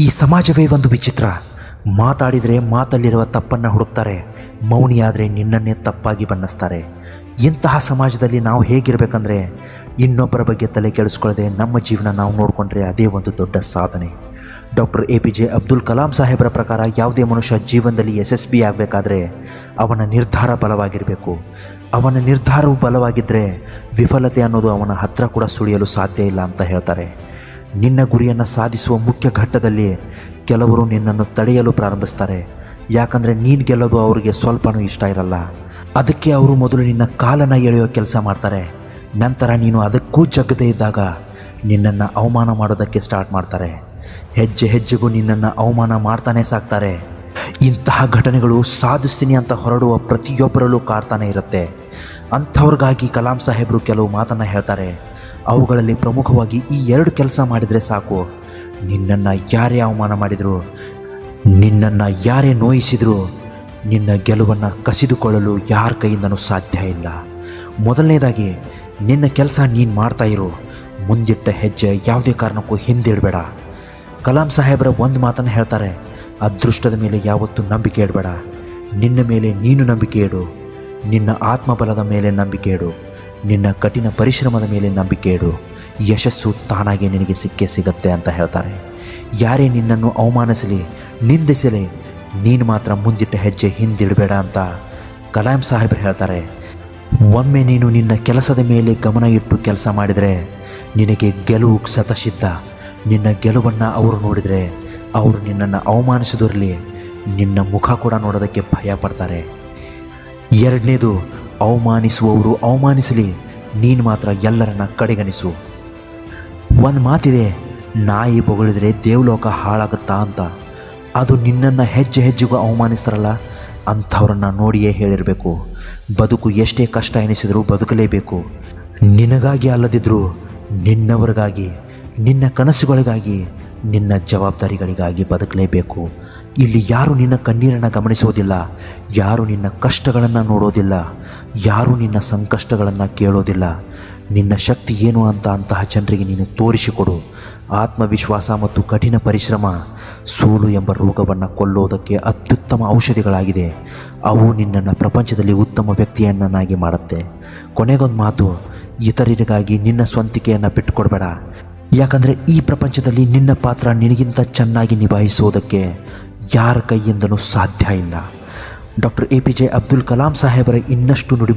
ಈ ಸಮಾಜವೇ ಒಂದು ವಿಚಿತ್ರ. ಮಾತಾಡಿದರೆ ಮಾತಲ್ಲಿರುವ ತಪ್ಪನ್ನು ಹುಡುಕ್ತಾರೆ, ಮೌನಿಯಾದರೆ ನಿನ್ನನ್ನೇ ತಪ್ಪಾಗಿ ಬಣ್ಣಿಸ್ತಾರೆ. ಇಂತಹ ಸಮಾಜದಲ್ಲಿ ನಾವು ಹೇಗಿರಬೇಕಂದ್ರೆ, ಇನ್ನೊಬ್ಬರ ಬಗ್ಗೆ ತಲೆ ಕೆಡಿಸ್ಕೊಳ್ಳದೆ ನಮ್ಮ ಜೀವನ ನಾವು ನೋಡಿಕೊಂಡ್ರೆ ಅದೇ ಒಂದು ದೊಡ್ಡ ಸಾಧನೆ. ಡಾಕ್ಟರ್ APJ ಅಬ್ದುಲ್ ಕಲಾಂ ಸಾಹೇಬರ ಪ್ರಕಾರ ಯಾವುದೇ ಮನುಷ್ಯ ಜೀವನದಲ್ಲಿ ಯಶಸ್ವಿ ಆಗಬೇಕಾದ್ರೆ ಅವನ ನಿರ್ಧಾರ ಬಲವಾಗಿರಬೇಕು. ಅವನ ನಿರ್ಧಾರವು ಬಲವಾಗಿದ್ದರೆ ವಿಫಲತೆ ಅನ್ನೋದು ಅವನ ಹತ್ತಿರ ಕೂಡ ಸುಳಿಯಲು ಸಾಧ್ಯ ಇಲ್ಲ ಅಂತ ಹೇಳ್ತಾರೆ. ನಿನ್ನ ಗುರಿಯನ್ನು ಸಾಧಿಸುವ ಮುಖ್ಯ ಘಟ್ಟದಲ್ಲಿ ಕೆಲವರು ನಿನ್ನನ್ನು ತಡೆಯಲು ಪ್ರಾರಂಭಿಸ್ತಾರೆ. ಯಾಕಂದರೆ ನೀನು ಗೆಲ್ಲೋದು ಅವರಿಗೆ ಸ್ವಲ್ಪನೂ ಇಷ್ಟ ಇರಲ್ಲ. ಅದಕ್ಕೆ ಅವರು ಮೊದಲು ನಿನ್ನ ಕಾಲನ್ನು ಎಳೆಯೋ ಕೆಲಸ ಮಾಡ್ತಾರೆ. ನಂತರ ನೀನು ಅದಕ್ಕೂ ಜಗ್ಗದೇ ಇದ್ದಾಗ ನಿನ್ನನ್ನು ಅವಮಾನ ಮಾಡೋದಕ್ಕೆ ಸ್ಟಾರ್ಟ್ ಮಾಡ್ತಾರೆ. ಹೆಜ್ಜೆ ಹೆಜ್ಜೆಗೂ ನಿನ್ನನ್ನು ಅವಮಾನ ಮಾಡ್ತಾನೆ ಸಾಕ್ತಾರೆ. ಇಂತಹ ಘಟನೆಗಳು ಸಾಧಿಸ್ತೀನಿ ಅಂತ ಹೊರಡುವ ಪ್ರತಿಯೊಬ್ಬರಲ್ಲೂ ಕಾಡ್ತಾನೆ ಇರುತ್ತೆ. ಅಂಥವ್ರಿಗಾಗಿ ಕಲಾಂ ಸಾಹೇಬರು ಕೆಲವು ಮಾತನ್ನು ಹೇಳ್ತಾರೆ. ಅವುಗಳಲ್ಲಿ ಪ್ರಮುಖವಾಗಿ ಈ 2 ಕೆಲಸ ಮಾಡಿದರೆ ಸಾಕು. ನಿನ್ನನ್ನು ಯಾರೇ ಅವಮಾನ ಮಾಡಿದ್ರು, ನಿನ್ನನ್ನು ಯಾರೇ ನೋಯಿಸಿದ್ರು, ನಿನ್ನ ಗೆಲುವನ್ನು ಕಸಿದುಕೊಳ್ಳಲು ಯಾರ ಕೈಯಿಂದನೂ ಸಾಧ್ಯ ಇಲ್ಲ. ಮೊದಲನೇದಾಗಿ ನಿನ್ನ ಕೆಲಸ ನೀನು ಮಾಡ್ತಾಯಿರು. ಮುಂದಿಟ್ಟ ಹೆಜ್ಜೆ ಯಾವುದೇ ಕಾರಣಕ್ಕೂ ಹಿಂದಿಡಬೇಡ. ಕಲಾಂ ಸಾಹೇಬರ ಒಂದು ಮಾತನ್ನು ಹೇಳ್ತಾರೆ, ಅದೃಷ್ಟದ ಮೇಲೆ ಯಾವತ್ತೂ ನಂಬಿಕೆ ಇಡಬೇಡ. ನಿನ್ನ ಮೇಲೆ ನೀನು ನಂಬಿಕೆ ಇಡು. ನಿನ್ನ ಆತ್ಮಬಲದ ಮೇಲೆ ನಂಬಿಕೆ ಇಡು. ನಿನ್ನ ಕಠಿಣ ಪರಿಶ್ರಮದ ಮೇಲೆ ನಂಬಿಕೆ ಇಡು. ಯಶಸ್ಸು ತಾನಾಗೆ ನಿನಗೆ ಸಿಕ್ಕೇ ಸಿಗತ್ತೆ ಅಂತ ಹೇಳ್ತಾರೆ. ಯಾರೇ ನಿನ್ನನ್ನು ಅವಮಾನಿಸಲಿ, ನಿಂದಿಸಲಿ, ನೀನು ಮಾತ್ರ ಮುಂದಿಟ್ಟ ಹೆಜ್ಜೆ ಹಿಂದಿಡಬೇಡ ಅಂತ ಕಲಾಂ ಸಾಹೇಬರು ಹೇಳ್ತಾರೆ. ಒಮ್ಮೆ ನೀನು ನಿನ್ನ ಕೆಲಸದ ಮೇಲೆ ಗಮನ ಇಟ್ಟು ಕೆಲಸ ಮಾಡಿದರೆ ನಿನಗೆ ಗೆಲುವು ಸತಸಿದ್ಧ. ನಿನ್ನ ಗೆಲುವನ್ನು ಅವರು ನೋಡಿದರೆ ಅವರು ನಿನ್ನನ್ನು ಅವಮಾನಿಸಿದಿರಲಿ, ನಿನ್ನ ಮುಖ ಕೂಡ ನೋಡೋದಕ್ಕೆ ಭಯ ಪಡ್ತಾರೆ. ಎರಡನೇದು, ಅವಮಾನಿಸುವವರು ಅವಮಾನಿಸಲಿ, ನೀನು ಮಾತ್ರ ಎಲ್ಲರನ್ನ ಕಡೆಗಣಿಸು. ಒಂದು ಮಾತಿದೆ, ನಾಯಿ ಬೊಗಳಿದ್ರೆ ದೇವಲೋಕ ಹಾಳಾಗುತ್ತಾ ಅಂತ. ಅದು ನಿನ್ನನ್ನು ಹೆಜ್ಜೆ ಹೆಜ್ಜೆಗೂ ಅವಮಾನಿಸ್ತಾರಲ್ಲ, ಅಂಥವ್ರನ್ನ ನೋಡಿಯೇ ಹೇಳಿರಬೇಕು, ಬದುಕು ಎಷ್ಟೇ ಕಷ್ಟ ಎನಿಸಿದರೂ ಬದುಕಲೇಬೇಕು. ನಿನಗಾಗಿ ಅಲ್ಲದಿದ್ದರೂ ನಿನ್ನವರಿಗಾಗಿ, ನಿನ್ನ ಕನಸುಗಳಿಗಾಗಿ, ನಿನ್ನ ಜವಾಬ್ದಾರಿಗಳಿಗಾಗಿ ಬದುಕಲೇಬೇಕು. ಇಲ್ಲಿ ಯಾರು ನಿನ್ನ ಕಣ್ಣೀರನ್ನು ಗಮನಿಸೋದಿಲ್ಲ, ಯಾರು ನಿನ್ನ ಕಷ್ಟಗಳನ್ನು ನೋಡೋದಿಲ್ಲ, ಯಾರು ನಿನ್ನ ಸಂಕಷ್ಟಗಳನ್ನು ಕೇಳೋದಿಲ್ಲ. ನಿನ್ನ ಶಕ್ತಿ ಏನು ಅಂತ ಅಂತಹ ಜನರಿಗೆ ನೀನು ತೋರಿಸಿಕೊಡು. ಆತ್ಮವಿಶ್ವಾಸ ಮತ್ತು ಕಠಿಣ ಪರಿಶ್ರಮ ಸೋಲು ಎಂಬ ರೋಗವನ್ನು ಕೊಲ್ಲೋದಕ್ಕೆ ಅತ್ಯುತ್ತಮ ಔಷಧಿಗಳಾಗಿದೆ. ಅವು ನಿನ್ನನ್ನು ಪ್ರಪಂಚದಲ್ಲಿ ಉತ್ತಮ ವ್ಯಕ್ತಿಯನ್ನಾಗಿ ಮಾಡುತ್ತೆ. ಕೊನೆಗೊಂದು ಮಾತು, ಇತರರಿಗಾಗಿ ನಿನ್ನ ಸ್ವಂತಿಕೆಯನ್ನು ಬಿಟ್ಟುಕೊಡಬೇಡ. ಯಾಕಂದರೆ ಈ ಪ್ರಪಂಚದಲ್ಲಿ ನಿನ್ನ ಪಾತ್ರ ನಿನಗಿಂತ ಚೆನ್ನಾಗಿ ನಿಭಾಯಿಸುವುದಕ್ಕೆ ಯಾರ ಕೈಯಿಂದಲೂ ಸಾಧ್ಯ ಇಲ್ಲ. ಡಾಕ್ಟರ್ APJ ಅಬ್ದುಲ್ ಕಲಾಂ ಸಾಹೇಬರ ಇನ್ನಷ್ಟು ನುಡಿ